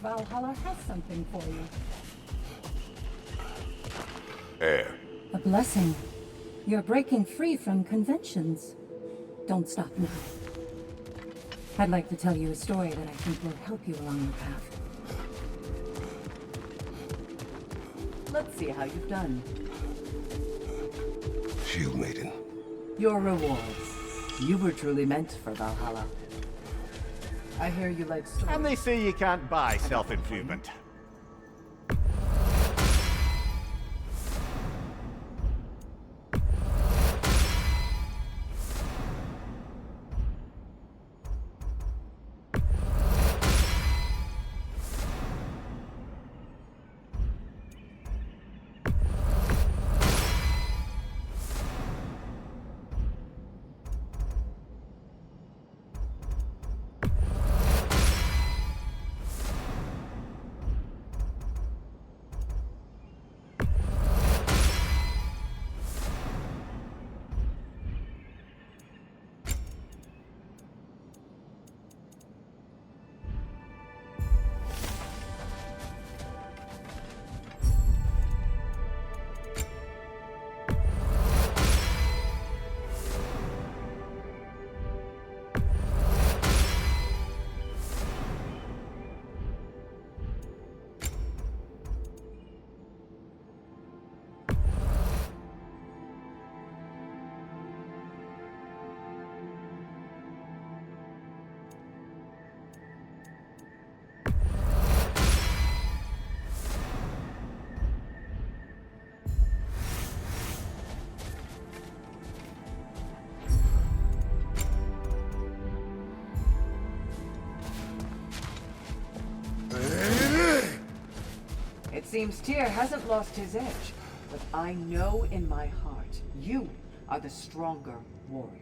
Valhalla has something for you. Air. A blessing. You're breaking free from conventions. Don't stop now. I'd like to tell you a story that I think will help you along the path. Let's see how you've done. Shield Maiden. Your rewards. You were truly meant for Valhalla. I hear you like stories. And they say you can't buy self-improvement. It seems Tyr hasn't lost his edge, but I know in my heart, you are the stronger warrior.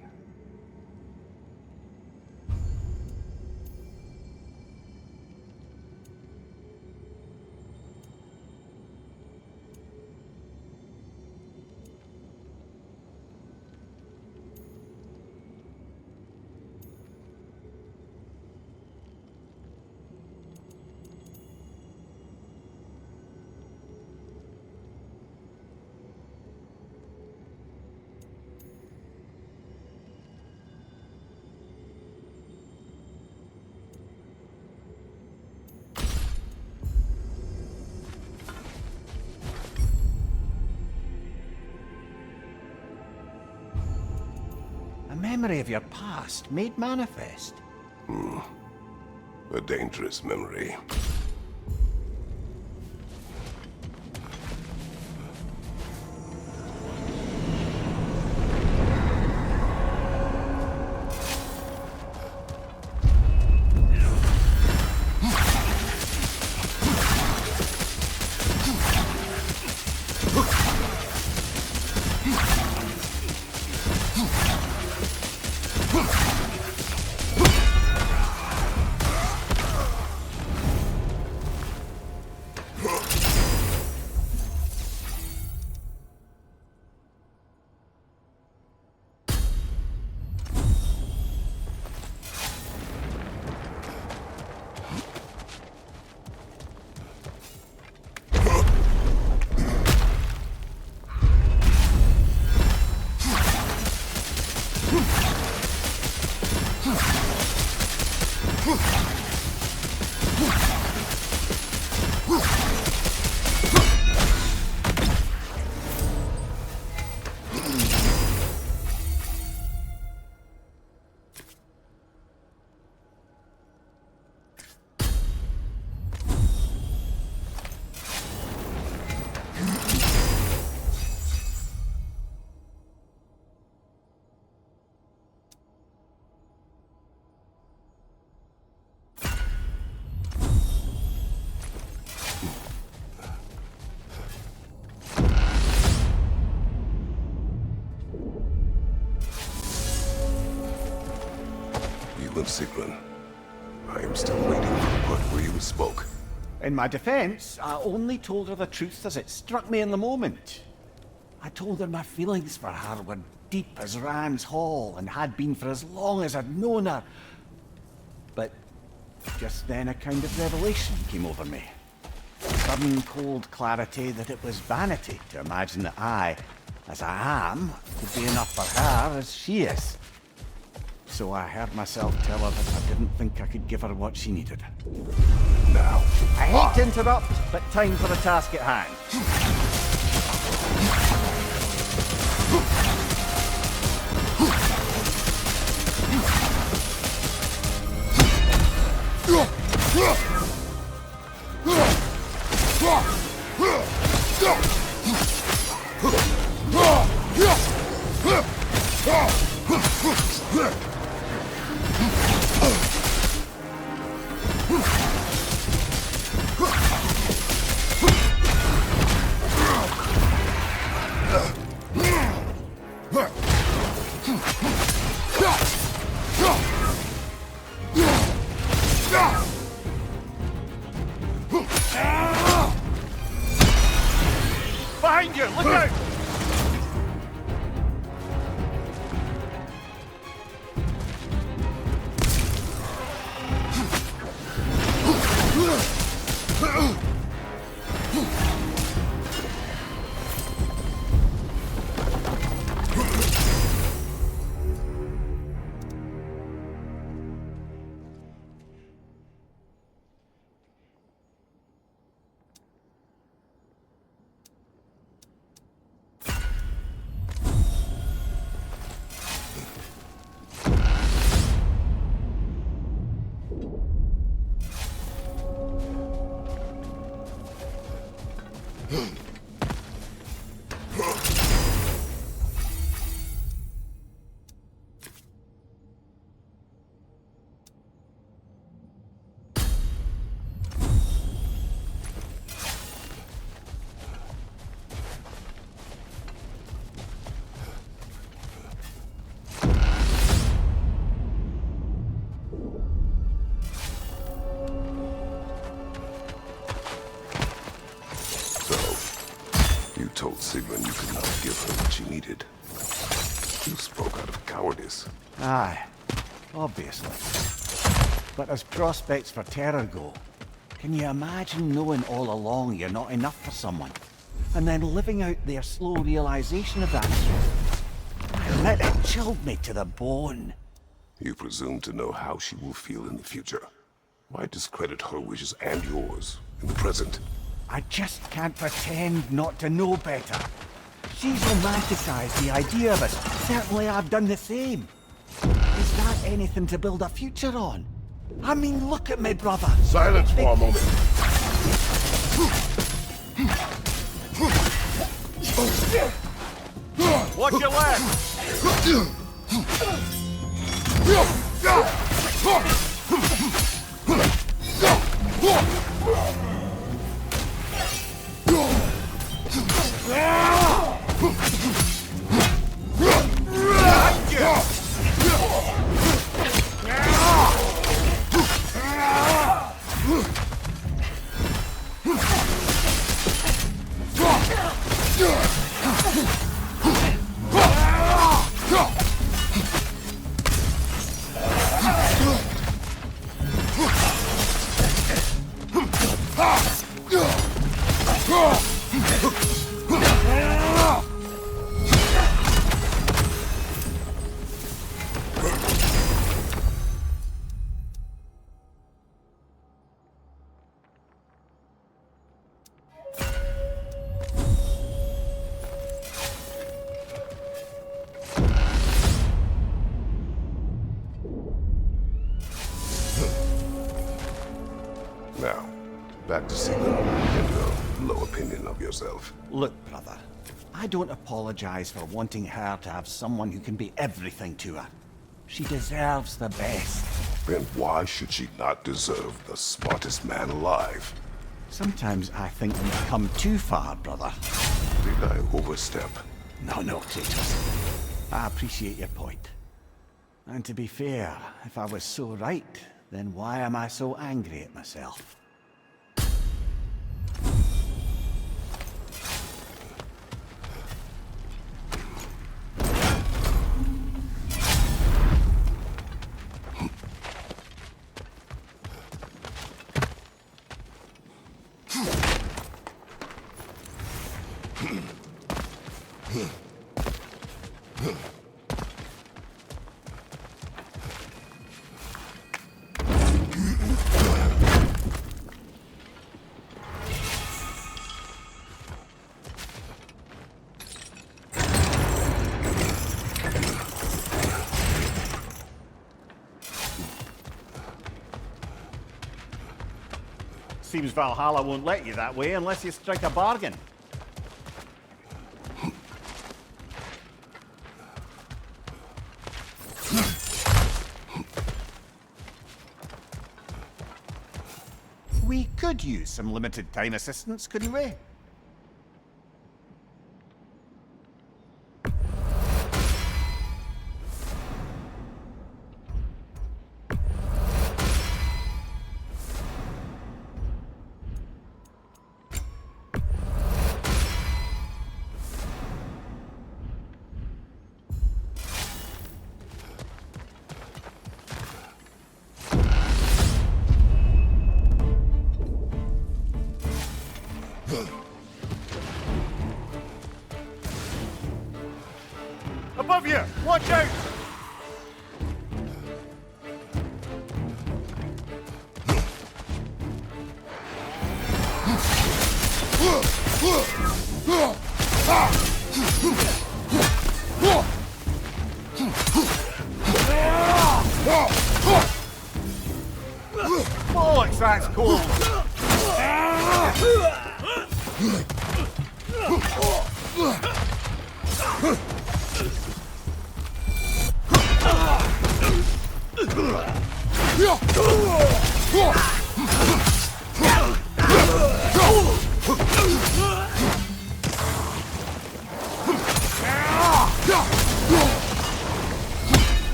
A memory of your past made manifest. A dangerous memory. Sigrun. I am still waiting for the part where you spoke. In my defense, I only told her the truth as it struck me in the moment. I told her my feelings for her were deep as Rand's Hall and had been for as long as I'd known her. But Just then a kind of revelation came over me. Sudden cold clarity that it was vanity to imagine that I, as I am, could be enough for her as she is. So I heard myself tell her that I didn't think I could give her what she needed. Now. I hate to interrupt, but time for the task at hand. Behind you! Look out! You told Sigmund you could not give her what she needed. You spoke out of cowardice. Aye, obviously. But as prospects for terror go, can you imagine knowing all along you're not enough for someone, and then living out their slow realization of that truth? I admit it chilled me to the bone. You presume to know how she will feel in the future. Why discredit her wishes and yours in the present? I just can't pretend not to know better. She's romanticized the idea of us. Certainly I've done the same. Is that anything to build a future on? I mean, look at me, brother. Silence for a moment. Watch your left! Now, back to Sigmund and your low opinion of yourself. Look, brother, I don't apologize for wanting her to have someone who can be everything to her. She deserves the best. Then why should she not deserve the smartest man alive? Sometimes I think we've come too far, brother. Did I overstep? No, Kratos. I appreciate your point. And to be fair, if I was so right, then why am I so angry at myself? Seems Valhalla won't let you that way unless you strike a bargain. We could use some limited time assistance, couldn't we? Above you! Watch out! Bollocks, that's cold!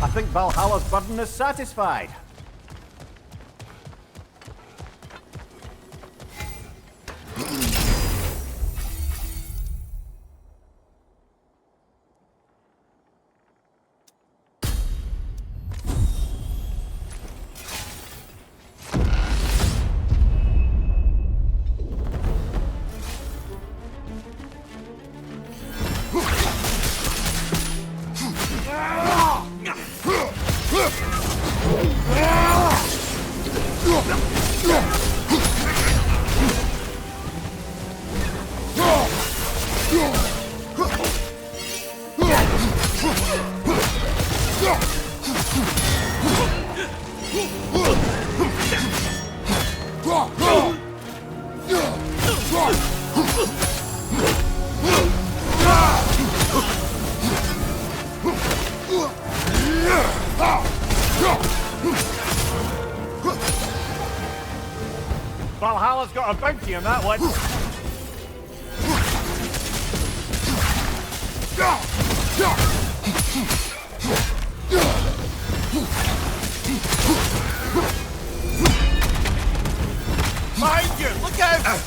I think Valhalla's burden is satisfied. Valhalla's got a bounty on that one. Behind you! Look out!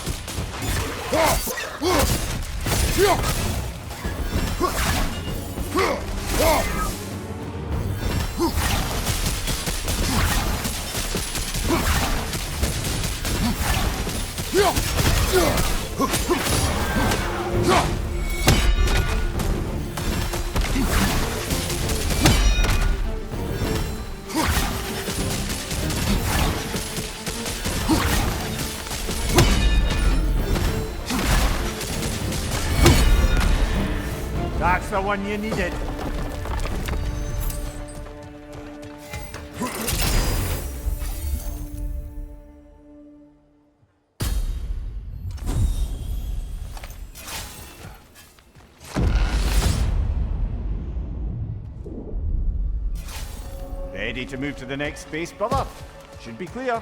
That's the one you needed. Ready to move to the next space, brother? Should be clear.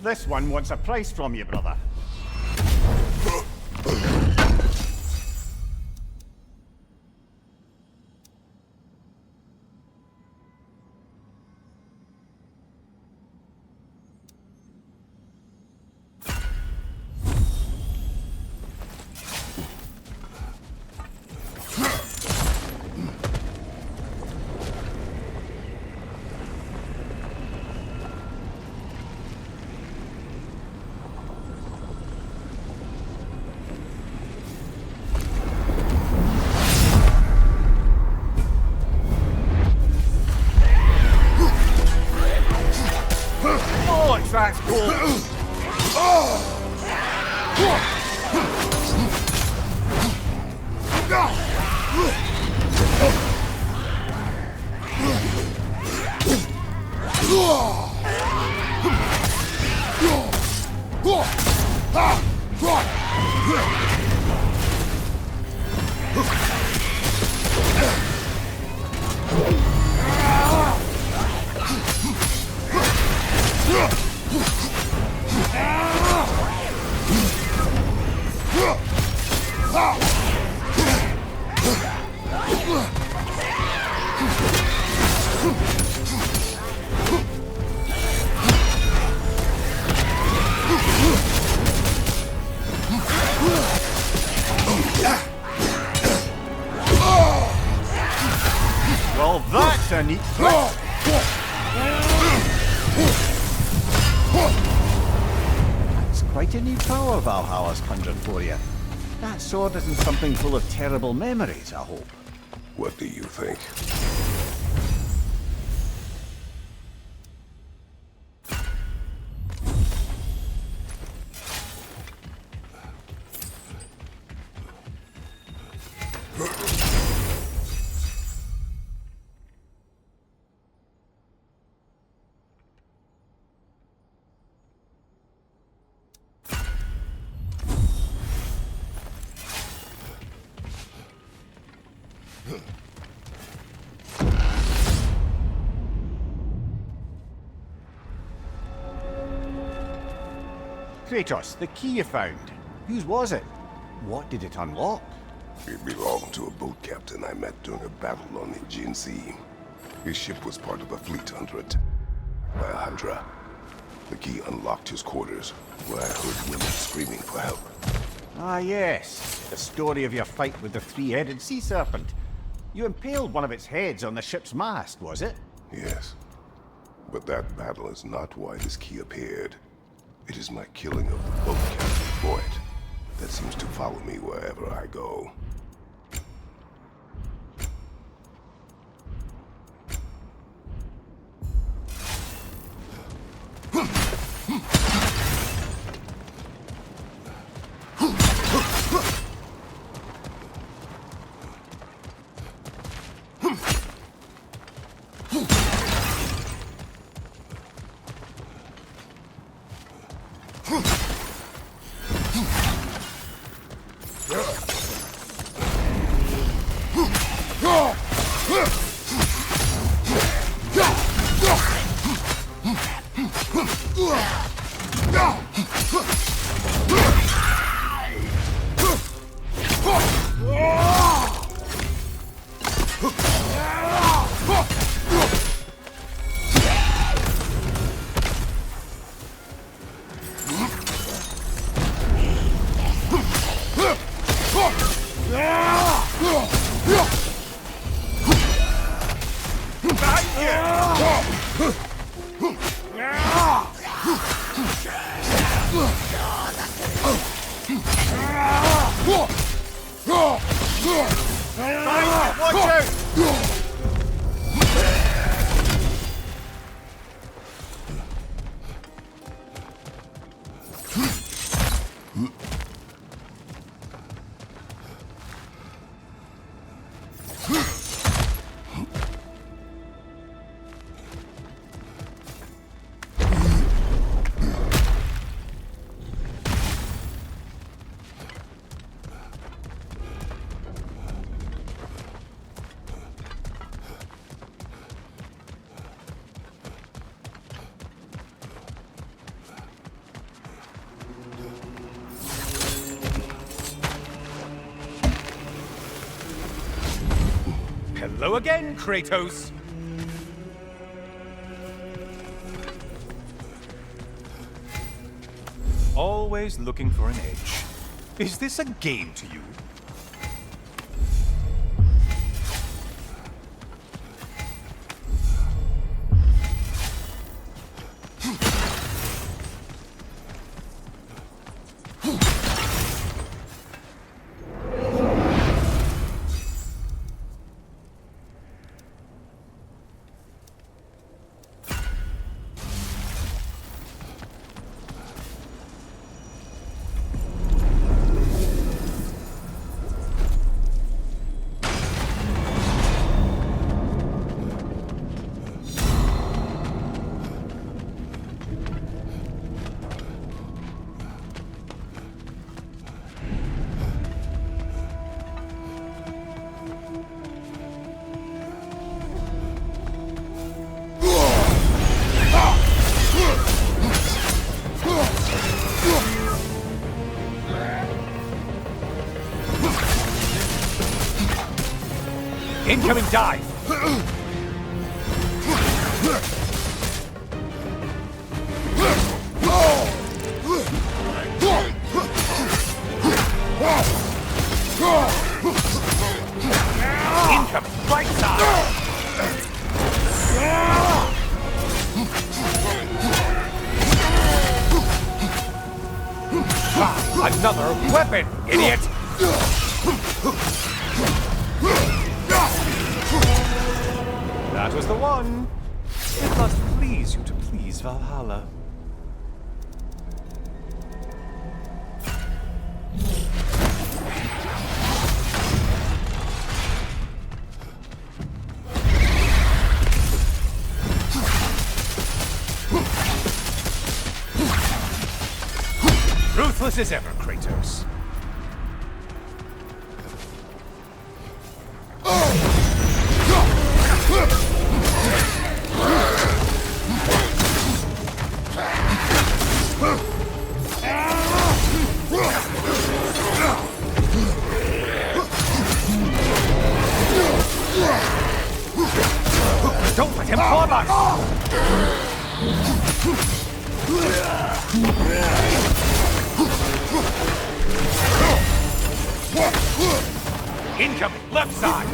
This one wants a price from you, brother. That's cool. Well, that's a neat trick. That's quite a new power Valhalla's conjured for you. That sword isn't something full of terrible memories, I hope. What do you think? Kratos, the key you found. Whose was it? What did it unlock? It belonged to a boat captain I met during a battle on the Aegean Sea. His ship was part of a fleet under attack by a Hydra. The key unlocked his quarters, where I heard women screaming for help. Ah yes, the story of your fight with the three-headed sea serpent. You impaled one of its heads on the ship's mast, was it? Yes. But that battle is not why this key appeared. It is my killing of the boat captain for it that seems to follow me wherever I go. Hello again, Kratos. Always looking for an edge. Is this a game to you? Incoming dive! Incoming right side! Ah, another weapon, idiot! That was the one. It must please you to please Valhalla. Ruthless as ever, Kratos. Don't let him club us! Incoming left side!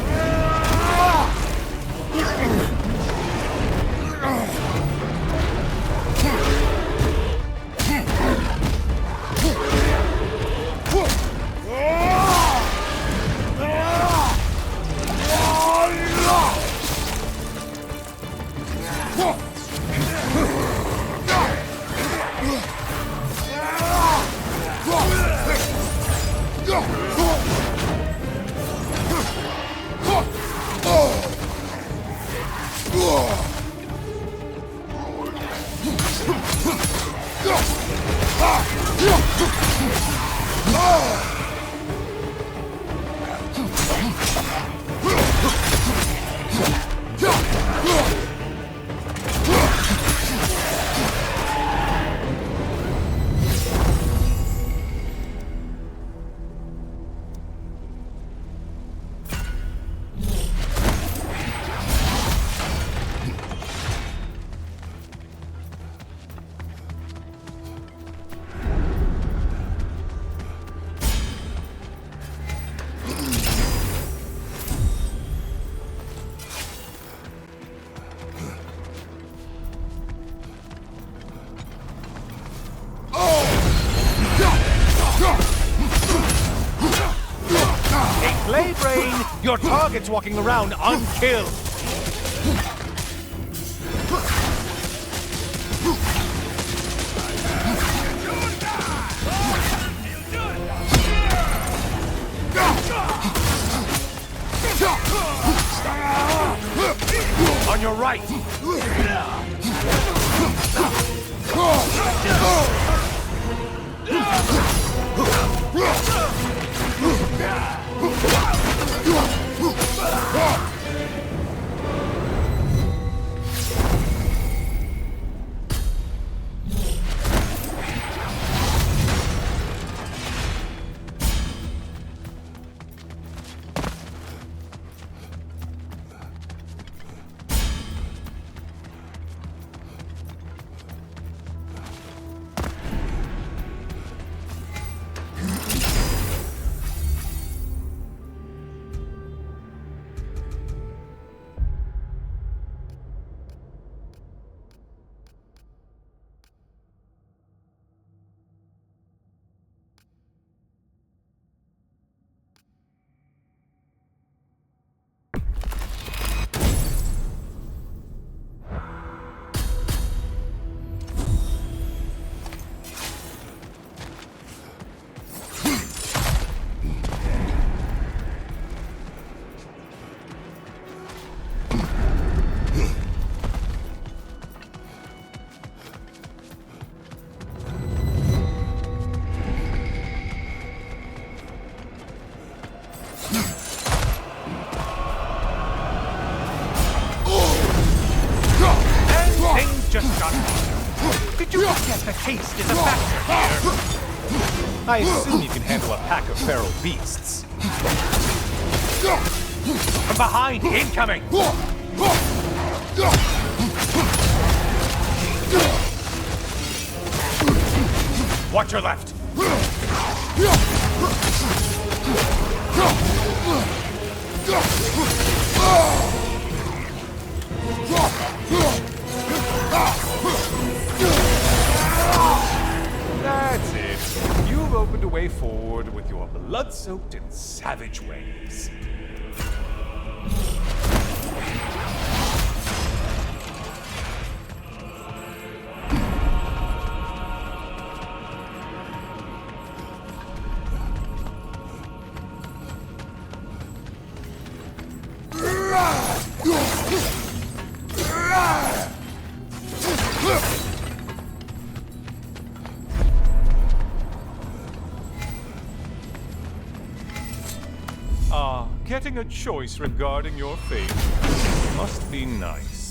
Play brain! Your target's walking around unkilled! On your right! just got harder. Did you forget the taste is a factor here? I assume you can handle a pack of feral beasts. From behind, incoming! Watch your left! That's it. You've opened a way forward with your blood-soaked and savage ways. Getting a choice regarding your fate must be nice.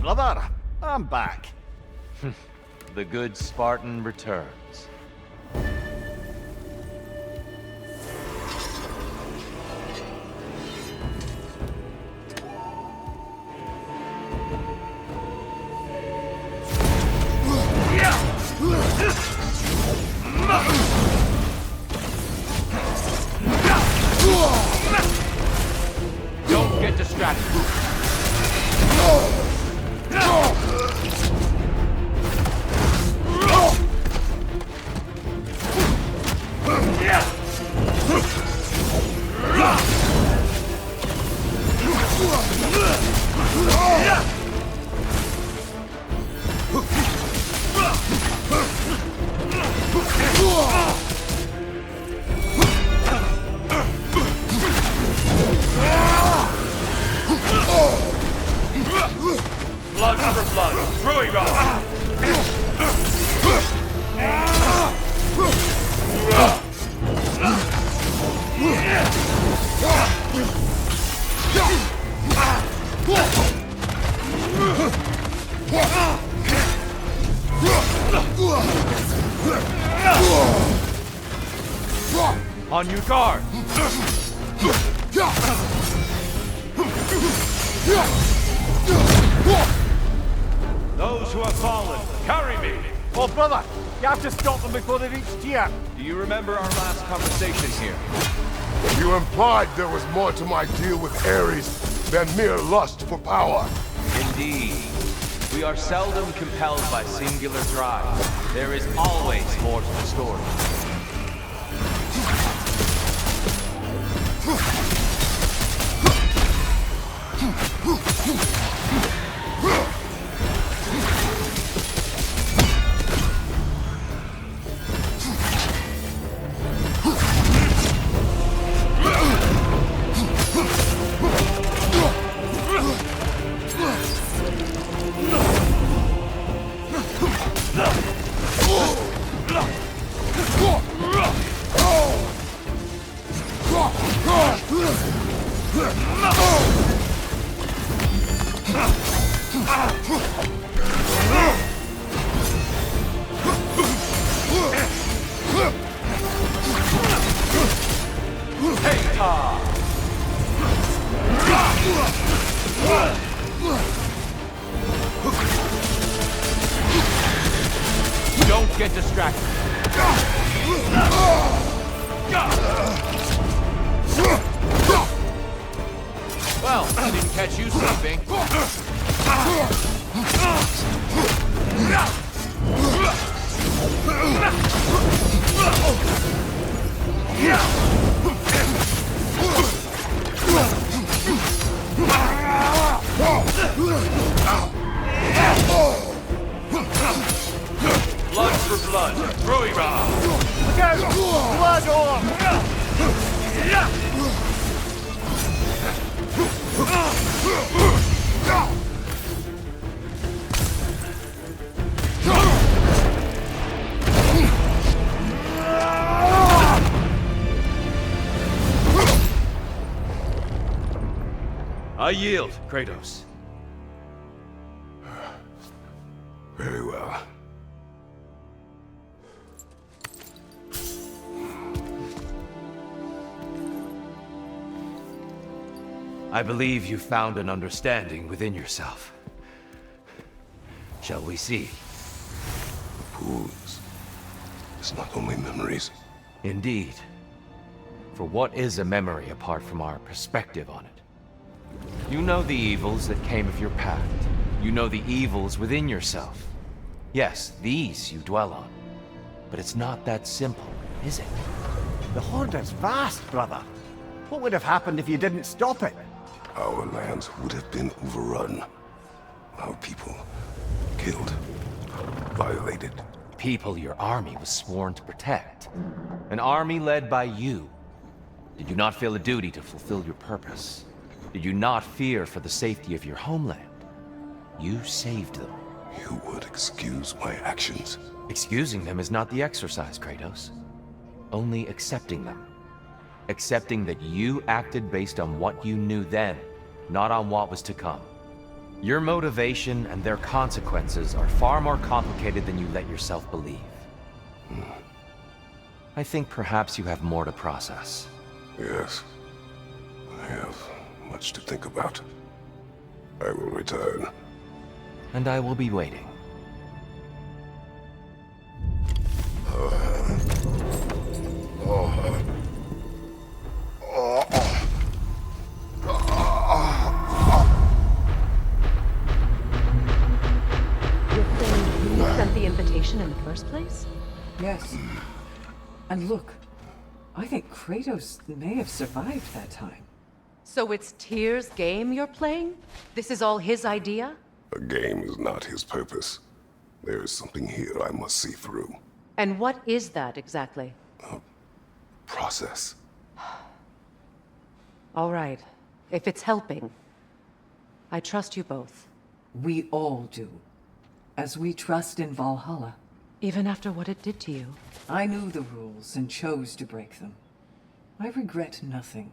Brother, I'm back. The good Spartan returns. Don't get distracted. Blood for blood, through God! On your guard! Those who have fallen, carry me! Oh, brother, you have to stop them before they reach here. Do you remember our last conversation here? You implied there was more to my deal with Ares than mere lust for power. Indeed. We are seldom compelled by singular drive. There is always more to the story. distracted. Well, I didn't catch you sleeping. Blood for blood. Ruira! Look out! Blood orb! I yield, Kratos. Very well. I believe you found an understanding within yourself. Shall we see? Fools. It's not only memories. Indeed. For what is a memory apart from our perspective on it? You know the evils that came of your path. You know the evils within yourself. Yes, these you dwell on. But it's not that simple, is it? The Horde is vast, brother. What would have happened if you didn't stop it? Our lands would have been overrun. Our people killed, violated. People your army was sworn to protect. An army led by you. Did you not feel a duty to fulfill your purpose? Did you not fear for the safety of your homeland? You saved them. You would excuse my actions. Excusing them is not the exercise, Kratos. Only accepting them. Accepting that you acted based on what you knew then, not on what was to come. Your motivation and their consequences are far more complicated than you let yourself believe. I think perhaps you have more to process. Yes. I have much to think about. I will return. And I will be waiting. You're saying you sent the invitation in the first place? Yes. And look, I think Kratos may have survived that time. So it's Tyr's game you're playing? This is all his idea? A game is not his purpose. There is something here I must see through. And what is that exactly? Process. All right. If it's helping, I trust you both. We all do. As we trust in Valhalla. Even after what it did to you. I knew the rules and chose to break them. I regret nothing.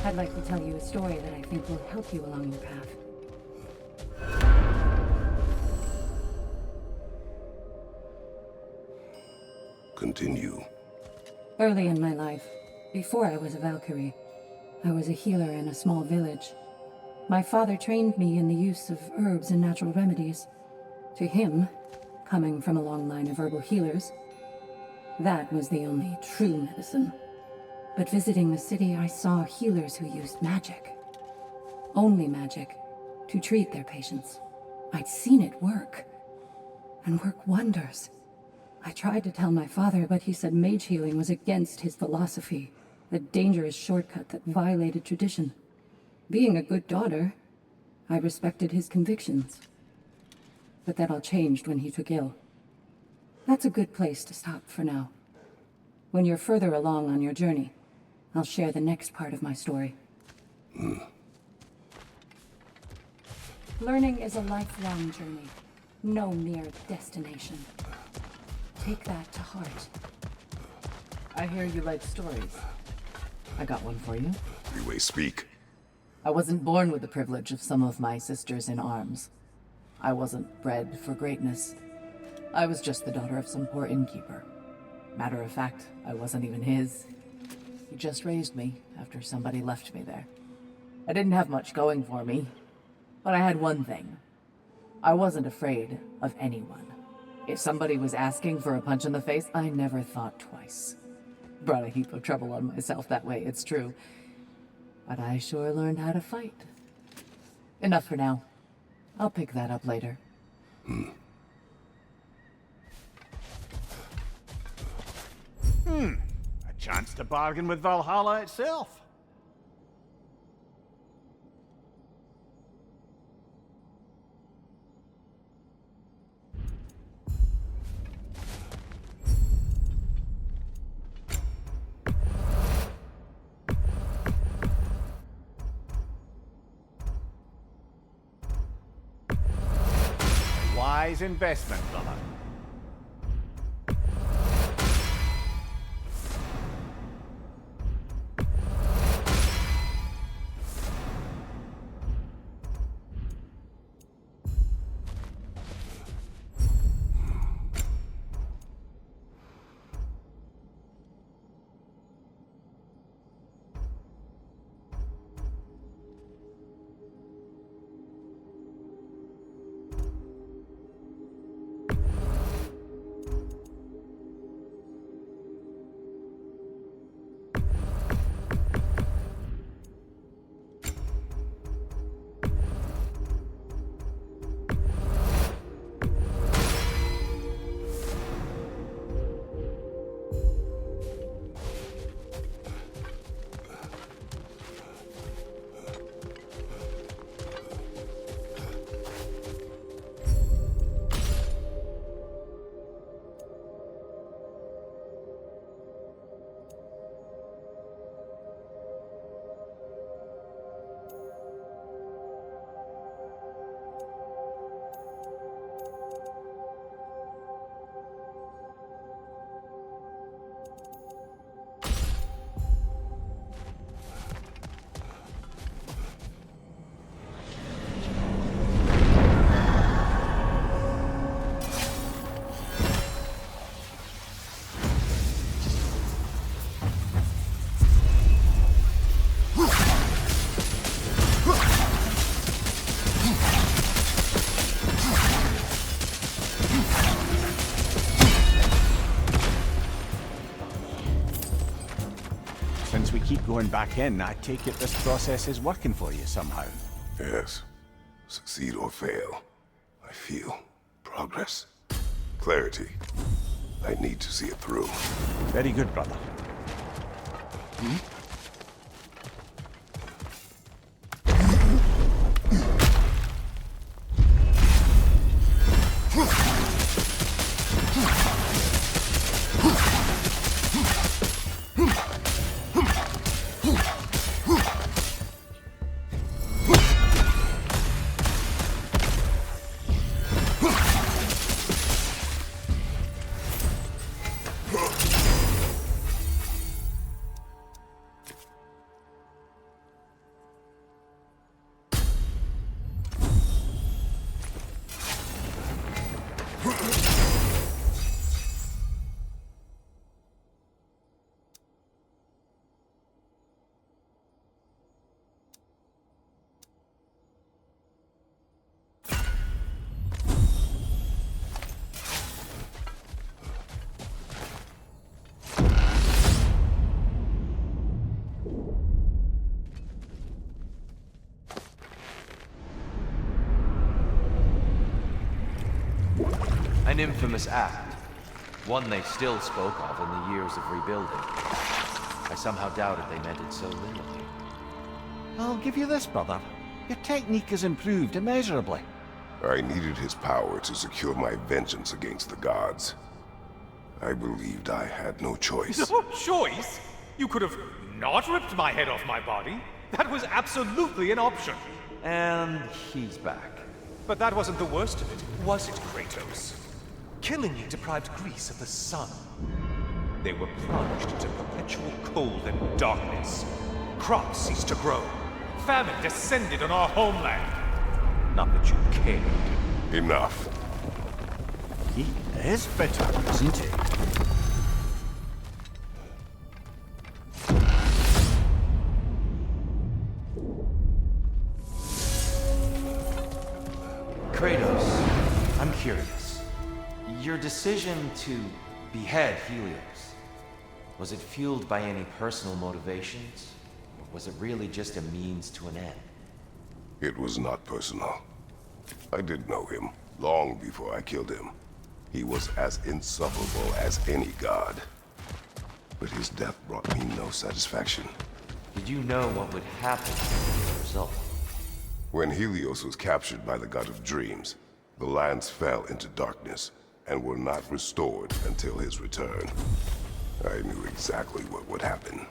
I'd like to tell you a story that I think will help you along your path. Continue. Early in my life, before I was a Valkyrie, I was a healer in a small village. My father trained me in the use of herbs and natural remedies. To him, coming from a long line of herbal healers, that was the only true medicine. But visiting the city, I saw healers who used magic. Only magic, to treat their patients. I'd seen it work. And work wonders. I tried to tell my father, but he said mage healing was against his philosophy. A dangerous shortcut that violated tradition. Being a good daughter, I respected his convictions. But that all changed when he took ill. That's a good place to stop for now. When you're further along on your journey, I'll share the next part of my story. Learning is a lifelong journey, no mere destination. Take that to heart. I hear you like stories. I got one for you. You may speak. I wasn't born with the privilege of some of my sisters in arms. I wasn't bred for greatness. I was just the daughter of some poor innkeeper. Matter of fact, I wasn't even his. He just raised me after somebody left me there. I didn't have much going for me, but I had one thing. I wasn't afraid of anyone. If somebody was asking for a punch in the face, I never thought twice. Brought a heap of trouble on myself that way, it's true. But I sure learned how to fight. Enough for now. I'll pick that up later. A chance to bargain with Valhalla itself. Wise investment, brother. Since we keep going back in, I take it this process is working for you somehow. Yes. Succeed or fail, I feel progress, clarity. I need to see it through. Very good, brother. An infamous act. One they still spoke of in the years of rebuilding. I somehow doubted they meant it so literally. I'll give you this, brother. Your technique has improved immeasurably. I needed his power to secure my vengeance against the gods. I believed I had no choice. No choice? You could have not ripped my head off my body. That was absolutely an option. And he's back. But that wasn't the worst of it, was it, Kratos? Killing you deprived Greece of the sun. They were plunged into perpetual cold and darkness. Crops ceased to grow. Famine descended on our homeland. Not that you cared. Enough. He is bitter, isn't he? decision to behead Helios, was it fueled by any personal motivations? Or was it really just a means to an end? It was not personal. I did know him long before I killed him. He was as insufferable as any god. But his death brought me no satisfaction. Did you know what would happen as a result? When Helios was captured by the god of dreams, the lands fell into darkness and were not restored until his return. I knew exactly what would happen.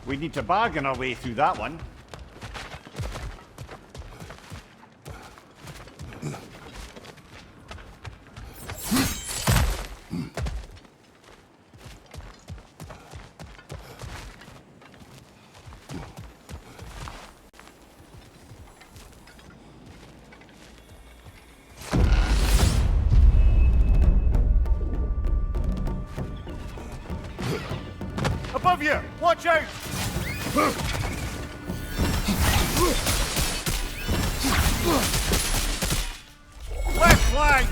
We need to bargain our way through that one. Above you! Watch out! Left flank!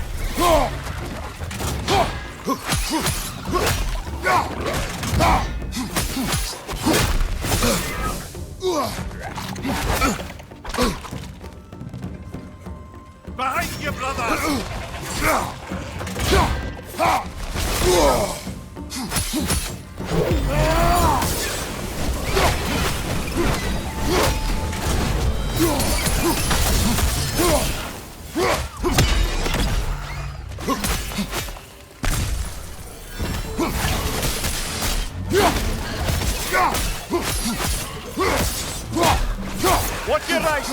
Behind you, brother! Watch your right!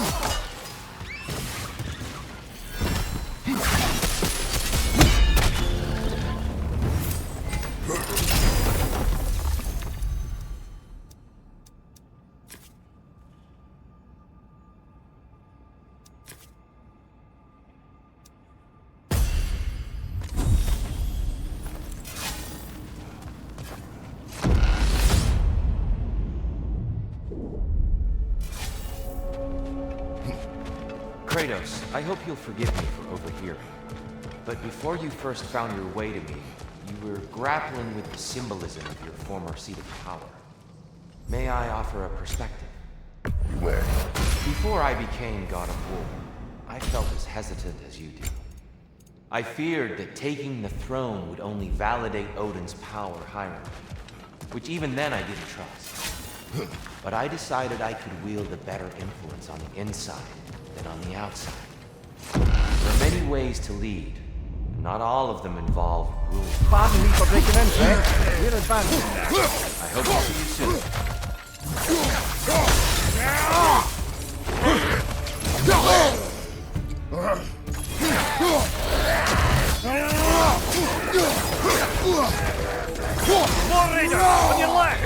Kratos, I hope you'll forgive me for overhearing. But before you first found your way to me, you were grappling with the symbolism of your former seat of power. May I offer a perspective? You may. Before I became God of War, I felt as hesitant as you do. I feared that taking the throne would only validate Odin's power hierarchy, which even then I didn't trust. But I decided I could wield a better influence on the inside than on the outside. There are many ways to lead, and not all of them involve rules. Pardon me for breaking in, sir. We're advancing. I hope to see you soon. More Raiders! On your left!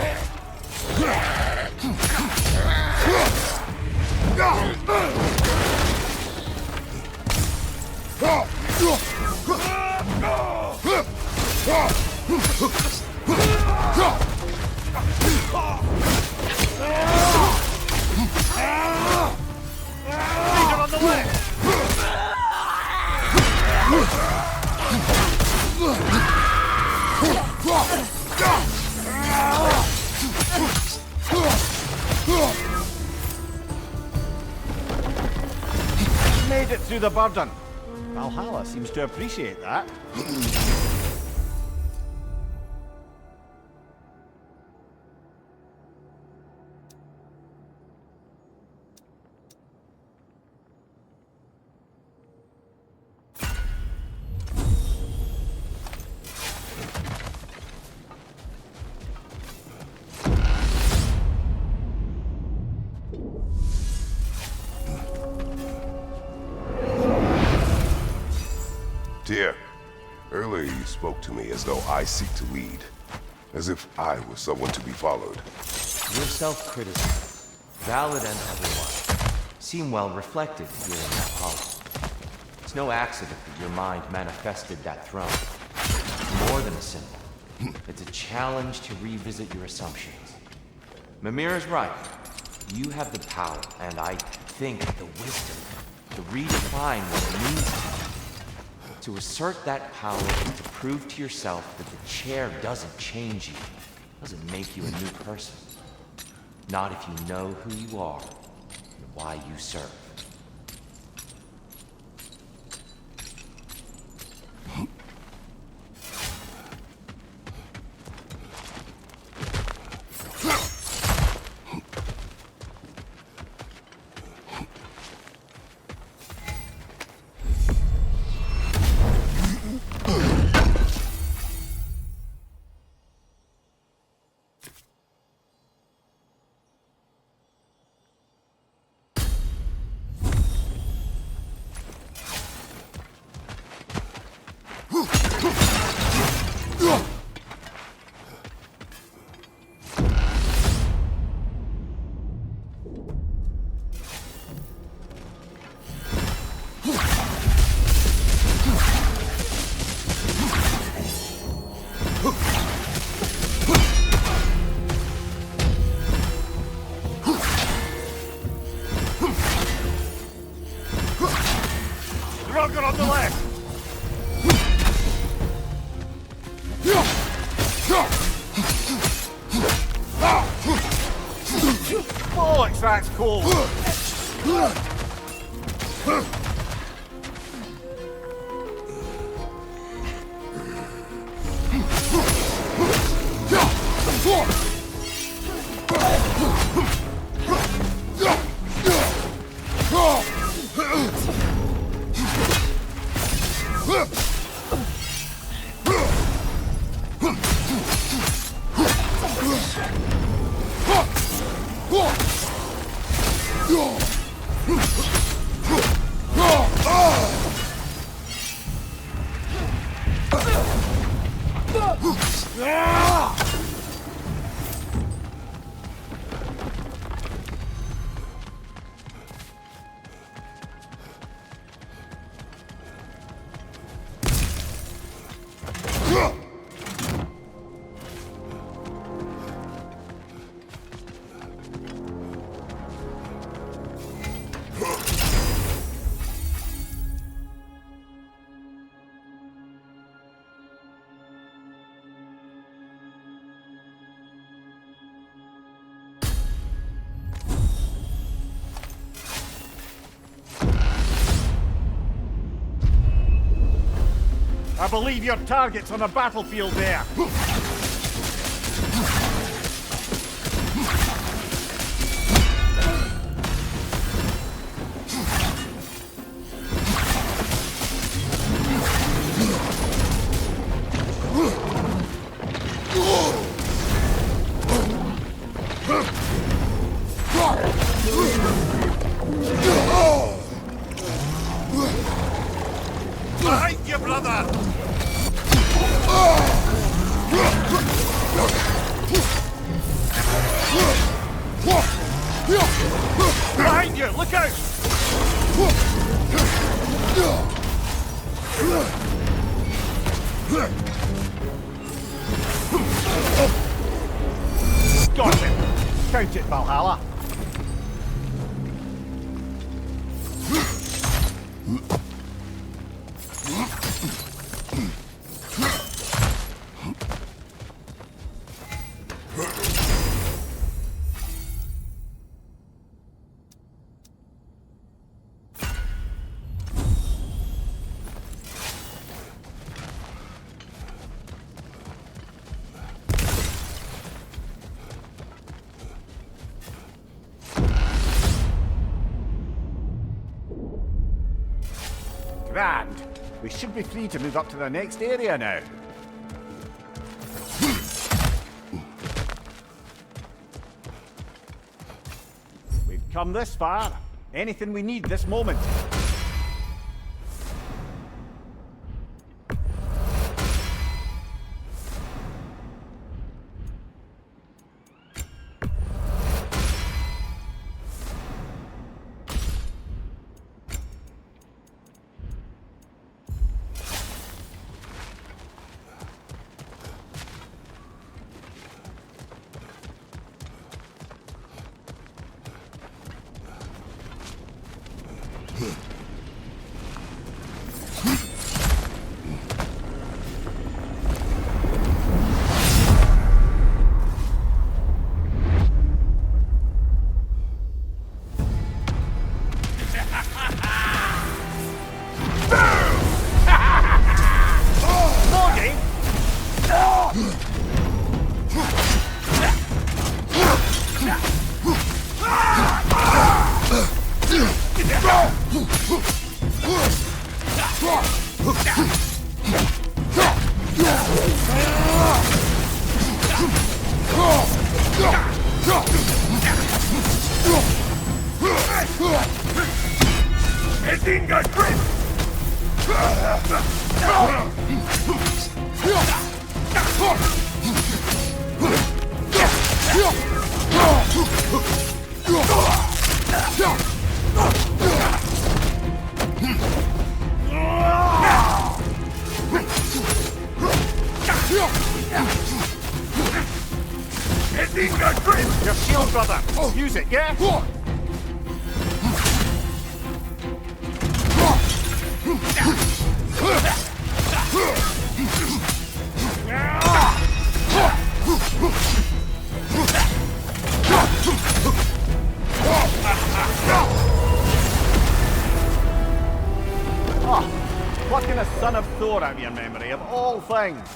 Raider on the left! Made it through the burden. Valhalla seems to appreciate that. Dear, earlier you spoke to me as though I seek to lead. As if I were someone to be followed. Your self-criticism, valid and otherwise, seem well reflected here in that hollow. It's no accident that your mind manifested that throne. It's more than a symbol. It's a challenge to revisit your assumptions. Mimir is right. You have the power, and I think the wisdom, to redefine what it means to you. To assert that power is to prove to yourself that the chair doesn't change you, doesn't make you a new person. Not if you know who you are and why you serve. Drugger on the left! Bollocks, that's cool! I believe your target's on a battlefield there. Behind you, brother! Behind you, look out! Got it! Count it, Valhalla. Grand. We should be free to move up to the next area now. We've come this far. Anything we need this moment. Your shield, brother! Use it, yeah? Oh, plucking a son of Thor out of your memory, of all things.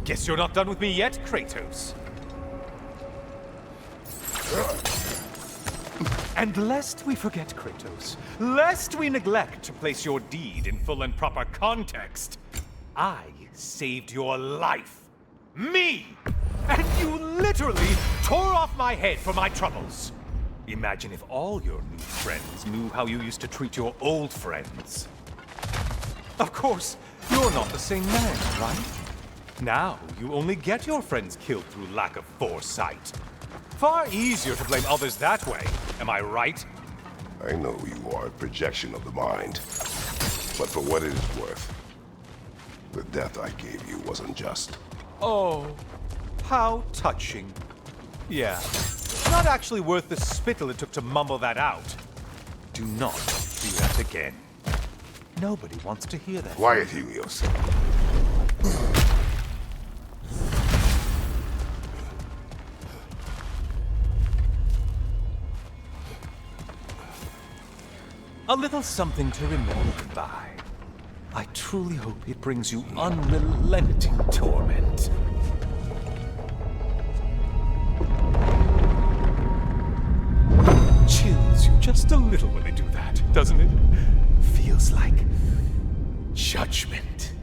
Guess you're not done with me yet, Kratos. And lest we forget, Kratos, lest we neglect to place your deed in full and proper context, I saved your life. Me! And you literally tore off my head for my troubles. Imagine if all your new friends knew how you used to treat your old friends. Of course, you're not the same man, right? Now, you only get your friends killed through lack of foresight. Far easier to blame others that way, am I right? I know you are a projection of the mind. But for what it is worth, the death I gave you was unjust. Oh, how touching. Yeah, not actually worth the spittle it took to mumble that out. Do not do that again. Nobody wants to hear that. Quiet, Helios. A little something to remember by. I truly hope it brings you unrelenting torment. Chills you just a little when they do that, doesn't it? Feels like judgment.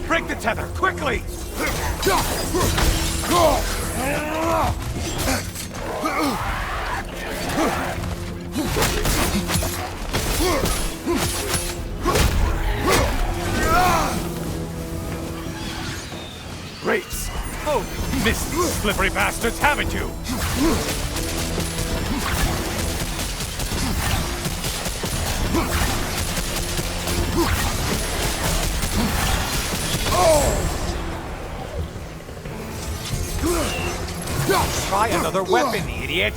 Break the tether, quickly! Grapes! Oh, you missed these slippery bastards, haven't you? Try another weapon, idiot!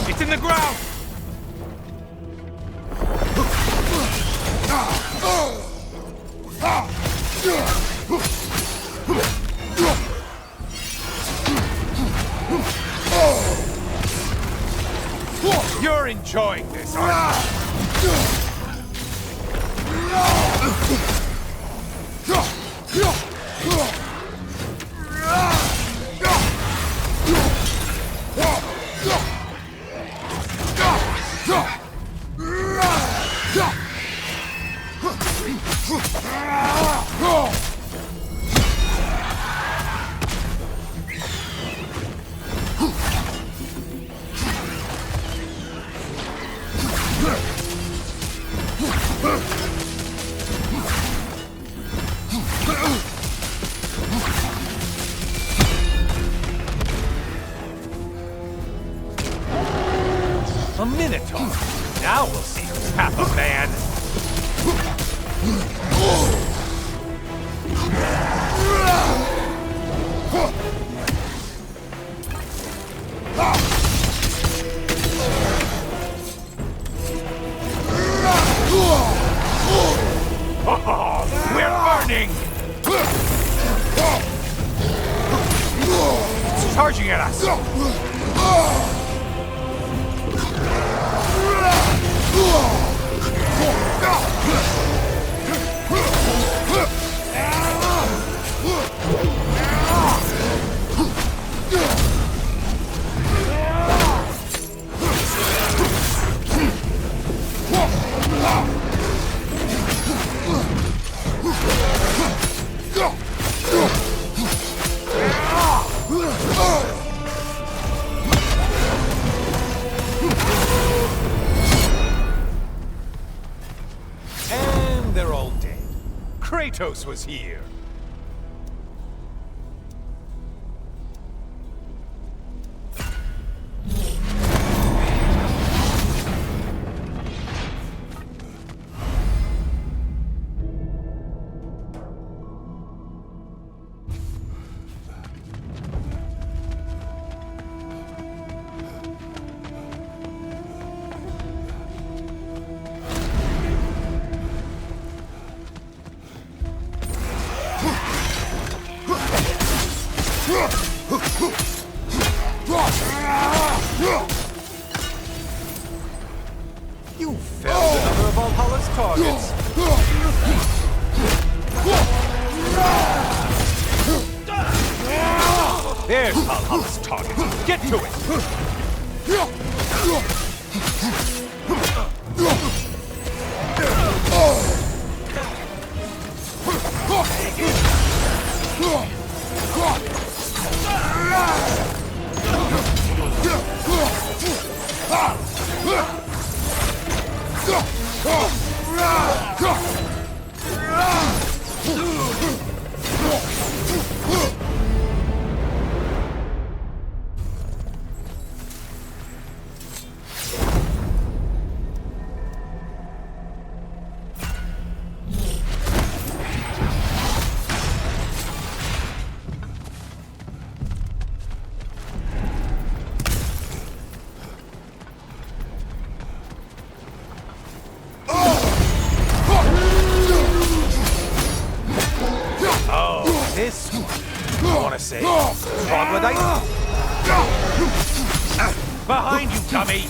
It's in the ground! You're enjoying this, aren't you? A minotaur. Now we'll see who's half a man. Oh, we're burning! It's charging at us! And they're all dead. Kratos was here. You felled another of Valhalla's targets. There's Valhalla's target. Get to it. This one, I want to say, troglodyte? Behind you, dummy!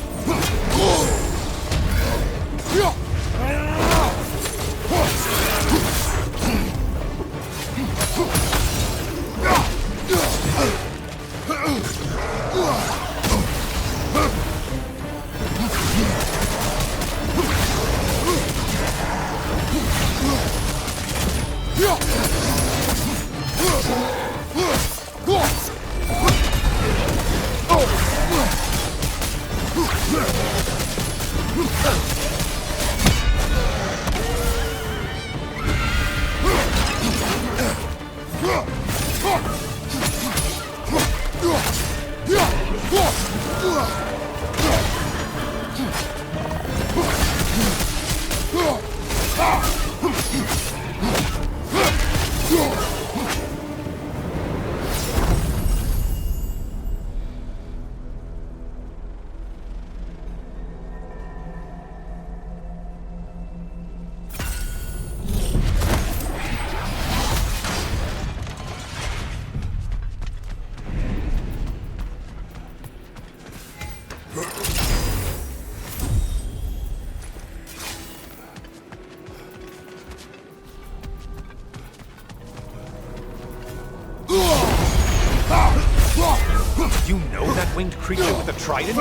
winged creature with a trident?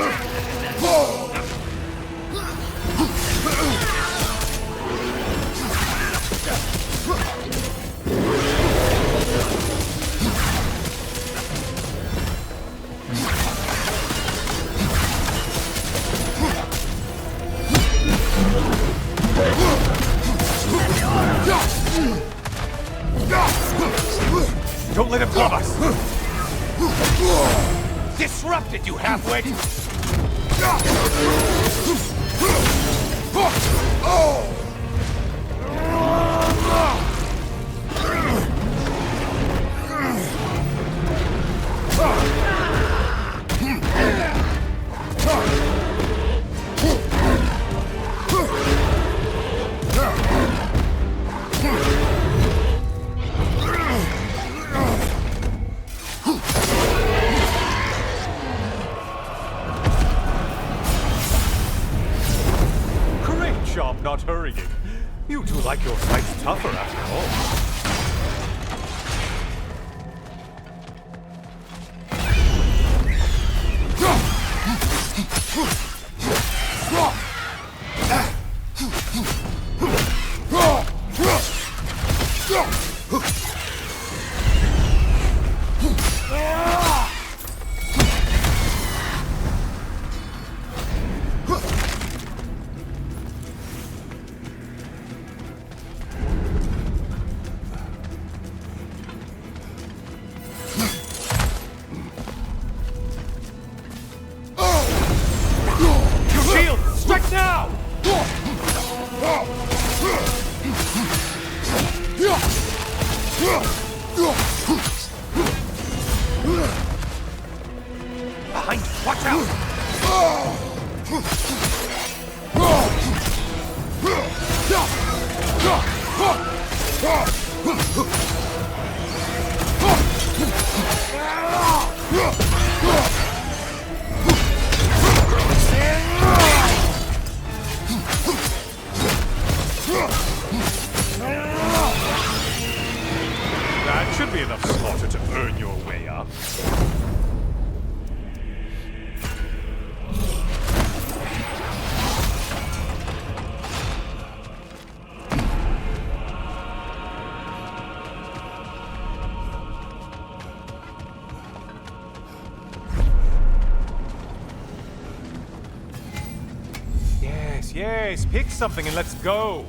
Don't let him glove us! Disrupted, you halfwit! Great job not hurrying. You two like your fights tougher after all. Shield! Strike now! Behind you! Watch out! That should be enough slaughter to earn your way up. Yes, pick something and let's go.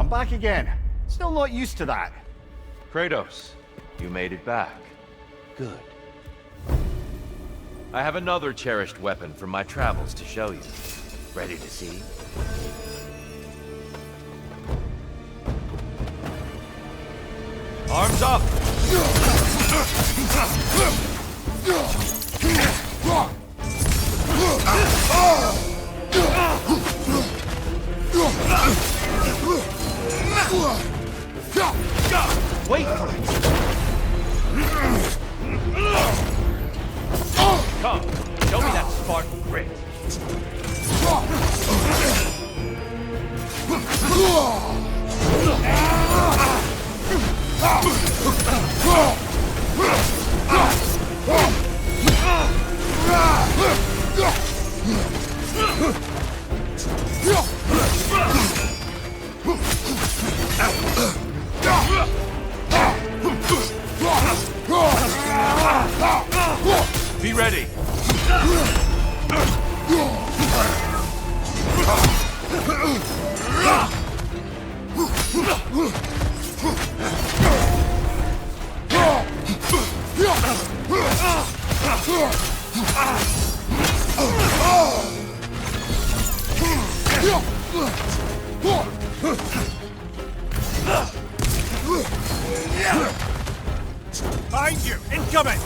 I'm back again. Still not used to that. Kratos, you made it back. Good. I have another cherished weapon from my travels to show you. Ready to see? Arms up! Wait for it! Come, show me that Spartan grit. Be ready. Behind you! Incoming!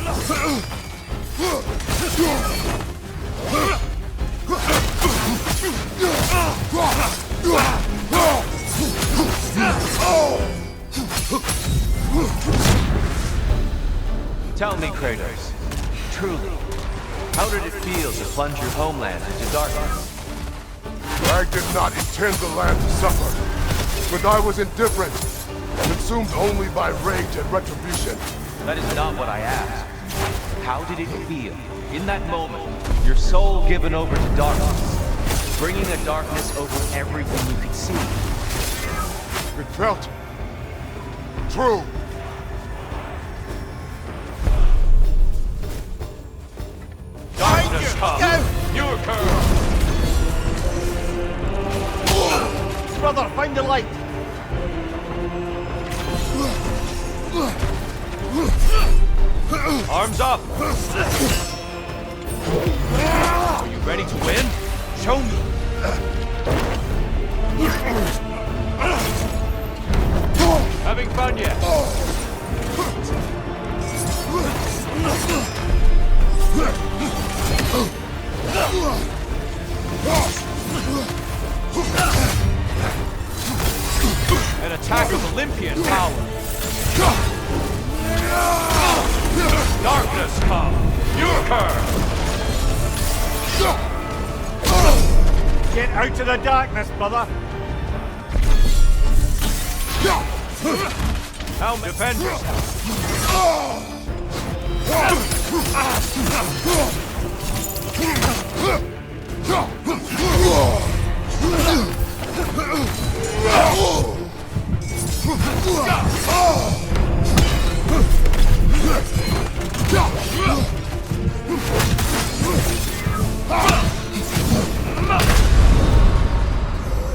Tell me, Kratos, truly, how did it feel to plunge your homeland into darkness? I did not intend the land to suffer, but I was indifferent, consumed only by rage and retribution. That is not what I asked. How did it feel, in that moment, your soul given over to darkness, bringing a darkness over everything you could see? It felt true. Darkness come! Your curse! Brother, find the light! Arms up! Are you ready to win? Show me! Having fun yet? An attack of Olympian power! Darkness come! Your curse! Get out of the darkness, brother! Helm, defend yourself!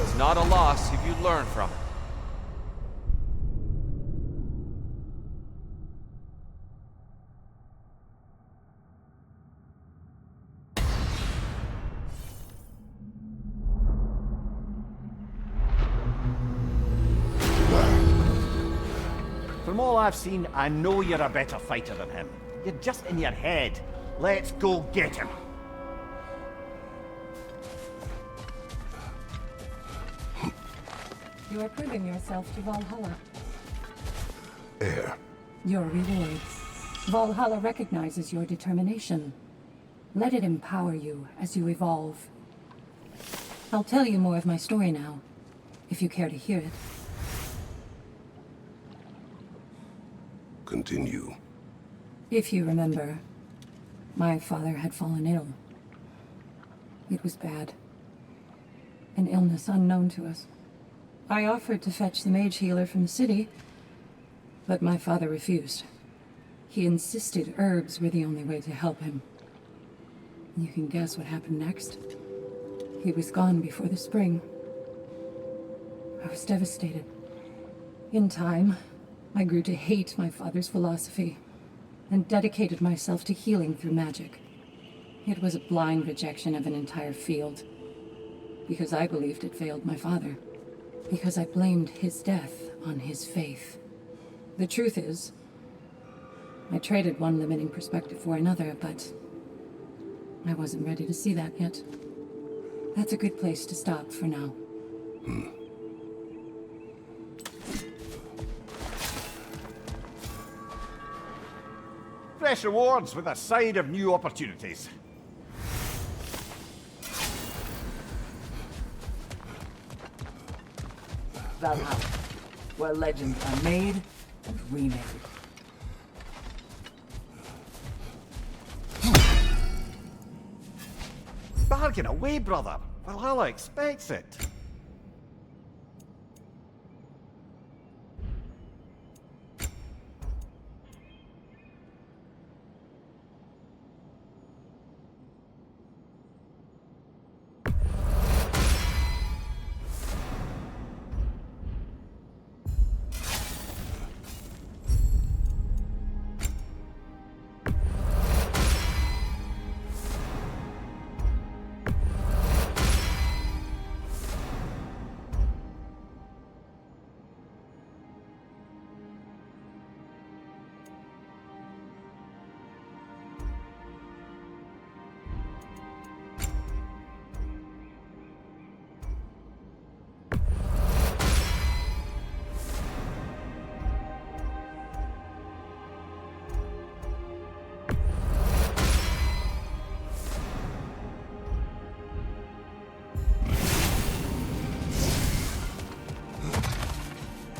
It's not a loss if you learn from it. From all I've seen, I know you're a better fighter than him. You're just in your head. Let's go get him. You are proving yourself to Valhalla. Air. Your reward. Valhalla recognizes your determination. Let it empower you as you evolve. I'll tell you more of my story now, if you care to hear it. Continue. If you remember, my father had fallen ill. It was bad. An illness unknown to us. I offered to fetch the mage healer from the city, but my father refused. He insisted herbs were the only way to help him. You can guess what happened next. He was gone before the spring. I was devastated. In time, I grew to hate my father's philosophy and dedicated myself to healing through magic. It was a blind rejection of an entire field, because I believed it failed my father, because I blamed his death on his faith. The truth is, I traded one limiting perspective for another, but I wasn't ready to see that yet. That's a good place to stop for now. Fresh rewards with a side of new opportunities. Valhalla, where legends are made and remade. Bargain away, brother. Valhalla expects it.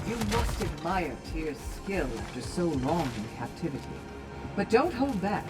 You must admire Tyr's skill after so long in captivity. But don't hold back.